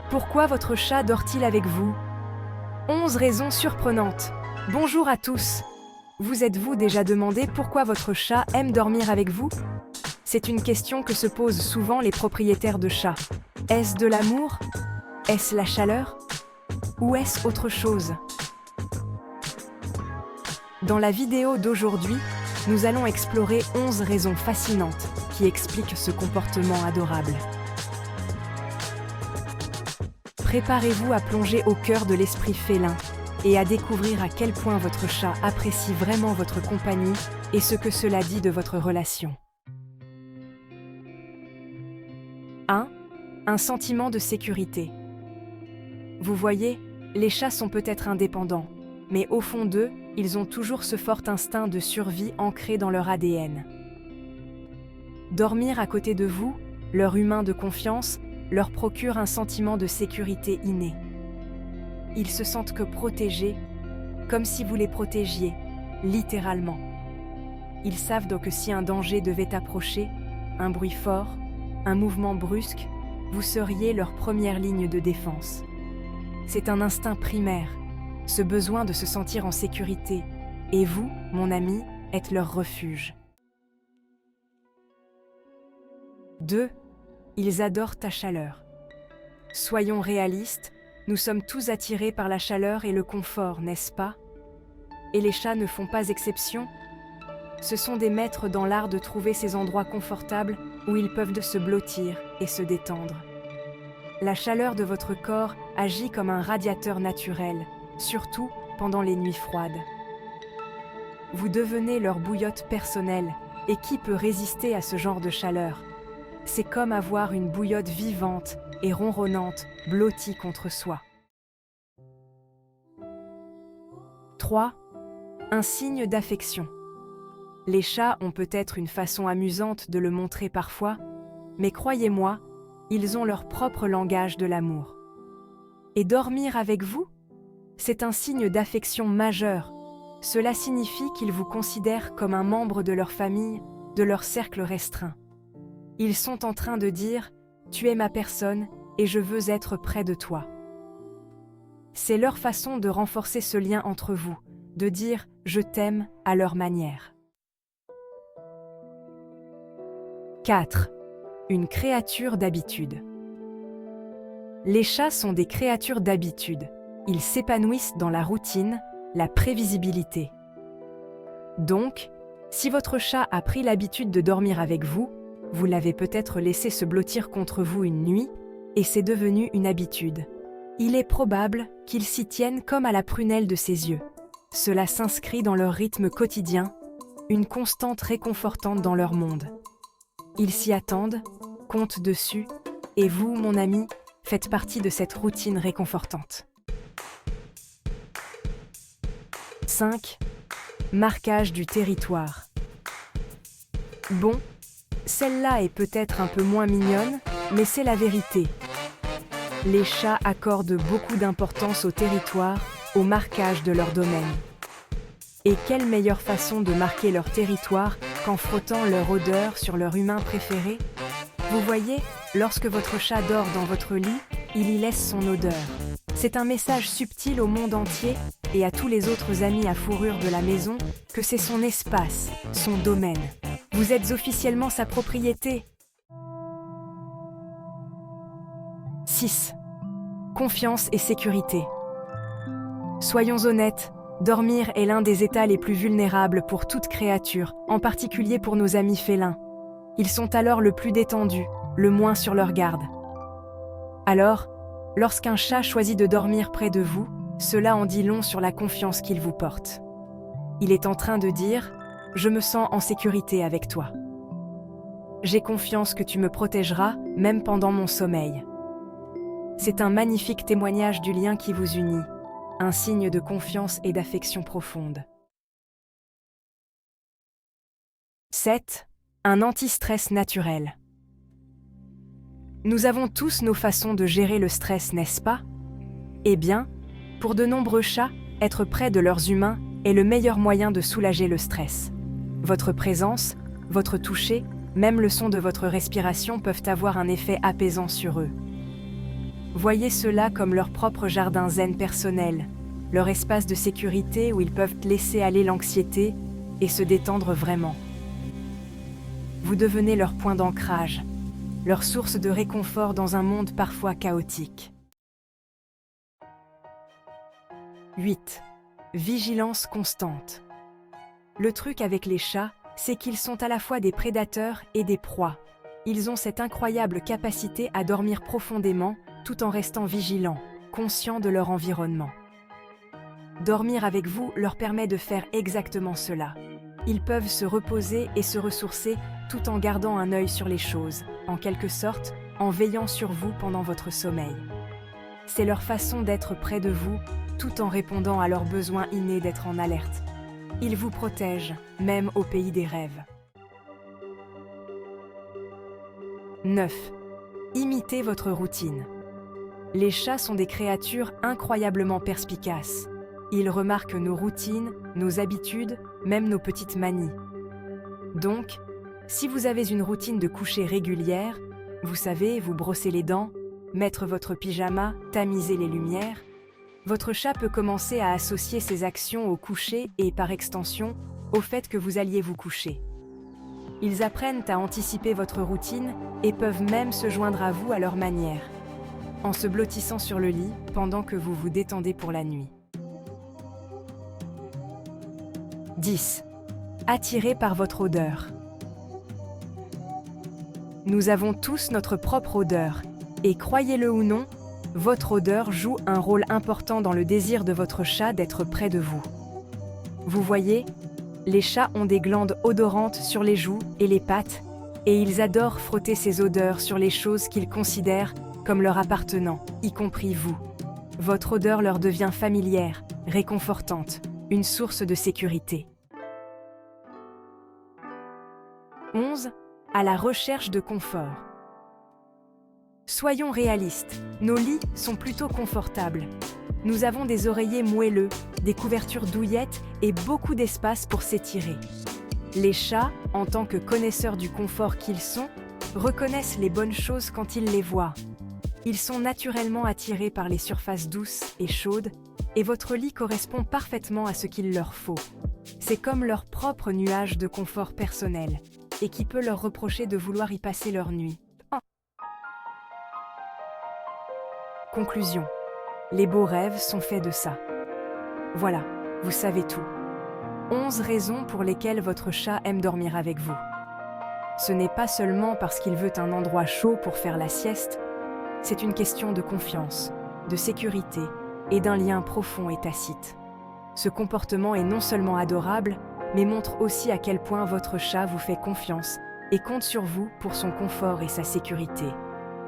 Pourquoi votre chat dort-il avec vous? 11 raisons surprenantes. Bonjour à tous. Vous êtes-vous déjà demandé pourquoi votre chat aime dormir avec vous? C'est une question que se posent souvent les propriétaires de chats. Est-ce de l'amour? Est-ce la chaleur? Ou est-ce autre chose? Dans la vidéo d'aujourd'hui, nous allons explorer 11 raisons fascinantes qui expliquent ce comportement adorable. Préparez-vous à plonger au cœur de l'esprit félin et à découvrir à quel point votre chat apprécie vraiment votre compagnie et ce que cela dit de votre relation. 1. Un sentiment de sécurité. Vous voyez, les chats sont peut-être indépendants, mais au fond d'eux, ils ont toujours ce fort instinct de survie ancré dans leur ADN. Dormir à côté de vous, leur humain de confiance, leur procure un sentiment de sécurité inné. Ils se sentent que protégés, comme si vous les protégiez, littéralement. Ils savent donc que si un danger devait approcher, un bruit fort, un mouvement brusque, vous seriez leur première ligne de défense. C'est un instinct primaire, ce besoin de se sentir en sécurité, et vous, mon ami, êtes leur refuge. 2. Ils adorent ta chaleur. Soyons réalistes, nous sommes tous attirés par la chaleur et le confort, n'est-ce pas? Et les chats ne font pas exception. Ce sont des maîtres dans l'art de trouver ces endroits confortables où ils peuvent se blottir et se détendre. La chaleur de votre corps agit comme un radiateur naturel, surtout pendant les nuits froides. Vous devenez leur bouillotte personnelle, et qui peut résister à ce genre de chaleur? C'est comme avoir une bouillotte vivante et ronronnante blottie contre soi. 3. Un signe d'affection. Les chats ont peut-être une façon amusante de le montrer parfois, mais croyez-moi, ils ont leur propre langage de l'amour. Et dormir avec vous? C'est un signe d'affection majeur. Cela signifie qu'ils vous considèrent comme un membre de leur famille, de leur cercle restreint. Ils sont en train de dire « Tu es ma personne et je veux être près de toi ». C'est leur façon de renforcer ce lien entre vous, de dire « Je t'aime » à leur manière. 4. Une créature d'habitude. Les chats sont des créatures d'habitude. Ils s'épanouissent dans la routine, la prévisibilité. Donc, si votre chat a pris l'habitude de dormir avec vous, vous l'avez peut-être laissé se blottir contre vous une nuit, et c'est devenu une habitude. Il est probable qu'il s'y tienne comme à la prunelle de ses yeux. Cela s'inscrit dans leur rythme quotidien, une constante réconfortante dans leur monde. Ils s'y attendent, comptent dessus, et vous, mon ami, faites partie de cette routine réconfortante. 5. Marquage du territoire. Bon, celle-là est peut-être un peu moins mignonne, mais c'est la vérité. Les chats accordent beaucoup d'importance au territoire, au marquage de leur domaine. Et quelle meilleure façon de marquer leur territoire qu'en frottant leur odeur sur leur humain préféré? Vous voyez, lorsque votre chat dort dans votre lit, il y laisse son odeur. C'est un message subtil au monde entier et à tous les autres amis à fourrure de la maison que c'est son espace, son domaine. Vous êtes officiellement sa propriété. 6. Confiance et sécurité. Soyons honnêtes, dormir est l'un des états les plus vulnérables pour toute créature, en particulier pour nos amis félins. Ils sont alors le plus détendus, le moins sur leur garde. Alors, lorsqu'un chat choisit de dormir près de vous, cela en dit long sur la confiance qu'il vous porte. Il est en train de dire « Je me sens en sécurité avec toi. J'ai confiance que tu me protégeras, même pendant mon sommeil. » C'est un magnifique témoignage du lien qui vous unit, un signe de confiance et d'affection profonde. 7. Un anti-stress naturel. Nous avons tous nos façons de gérer le stress, n'est-ce pas? Eh bien, pour de nombreux chats, être près de leurs humains est le meilleur moyen de soulager le stress. Votre présence, votre toucher, même le son de votre respiration peuvent avoir un effet apaisant sur eux. Voyez cela comme leur propre jardin zen personnel, leur espace de sécurité où ils peuvent laisser aller l'anxiété et se détendre vraiment. Vous devenez leur point d'ancrage, leur source de réconfort dans un monde parfois chaotique. 8. Vigilance constante. Le truc avec les chats, c'est qu'ils sont à la fois des prédateurs et des proies. Ils ont cette incroyable capacité à dormir profondément tout en restant vigilants, conscients de leur environnement. Dormir avec vous leur permet de faire exactement cela. Ils peuvent se reposer et se ressourcer tout en gardant un œil sur les choses, en quelque sorte, en veillant sur vous pendant votre sommeil. C'est leur façon d'être près de vous, tout en répondant à leur besoin inné d'être en alerte. Ils vous protègent, même au pays des rêves. 9. Imitez votre routine. Les chats sont des créatures incroyablement perspicaces. Ils remarquent nos routines, nos habitudes, même nos petites manies. Donc, si vous avez une routine de coucher régulière, vous savez, vous brosser les dents, mettre votre pyjama, tamiser les lumières, votre chat peut commencer à associer ses actions au coucher et, par extension, au fait que vous alliez vous coucher. Ils apprennent à anticiper votre routine et peuvent même se joindre à vous à leur manière, en se blottissant sur le lit pendant que vous vous détendez pour la nuit. 10. Attiré par votre odeur. Nous avons tous notre propre odeur, et croyez-le ou non, votre odeur joue un rôle important dans le désir de votre chat d'être près de vous. Vous voyez, les chats ont des glandes odorantes sur les joues et les pattes, et ils adorent frotter ces odeurs sur les choses qu'ils considèrent comme leur appartenant, y compris vous. Votre odeur leur devient familière, réconfortante, une source de sécurité. 11. À la recherche de confort. Soyons réalistes, nos lits sont plutôt confortables. Nous avons des oreillers moelleux, des couvertures douillettes et beaucoup d'espace pour s'étirer. Les chats, en tant que connaisseurs du confort qu'ils sont, reconnaissent les bonnes choses quand ils les voient. Ils sont naturellement attirés par les surfaces douces et chaudes, et votre lit correspond parfaitement à ce qu'il leur faut. C'est comme leur propre nuage de confort personnel, et qui peut leur reprocher de vouloir y passer leur nuit. Conclusion. Les beaux rêves sont faits de ça. Voilà, vous savez tout. 11 raisons pour lesquelles votre chat aime dormir avec vous. Ce n'est pas seulement parce qu'il veut un endroit chaud pour faire la sieste, c'est une question de confiance, de sécurité et d'un lien profond et tacite. Ce comportement est non seulement adorable, mais montre aussi à quel point votre chat vous fait confiance et compte sur vous pour son confort et sa sécurité.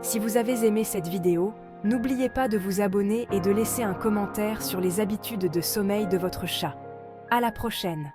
Si vous avez aimé cette vidéo, n'oubliez pas de vous abonner et de laisser un commentaire sur les habitudes de sommeil de votre chat. À la prochaine!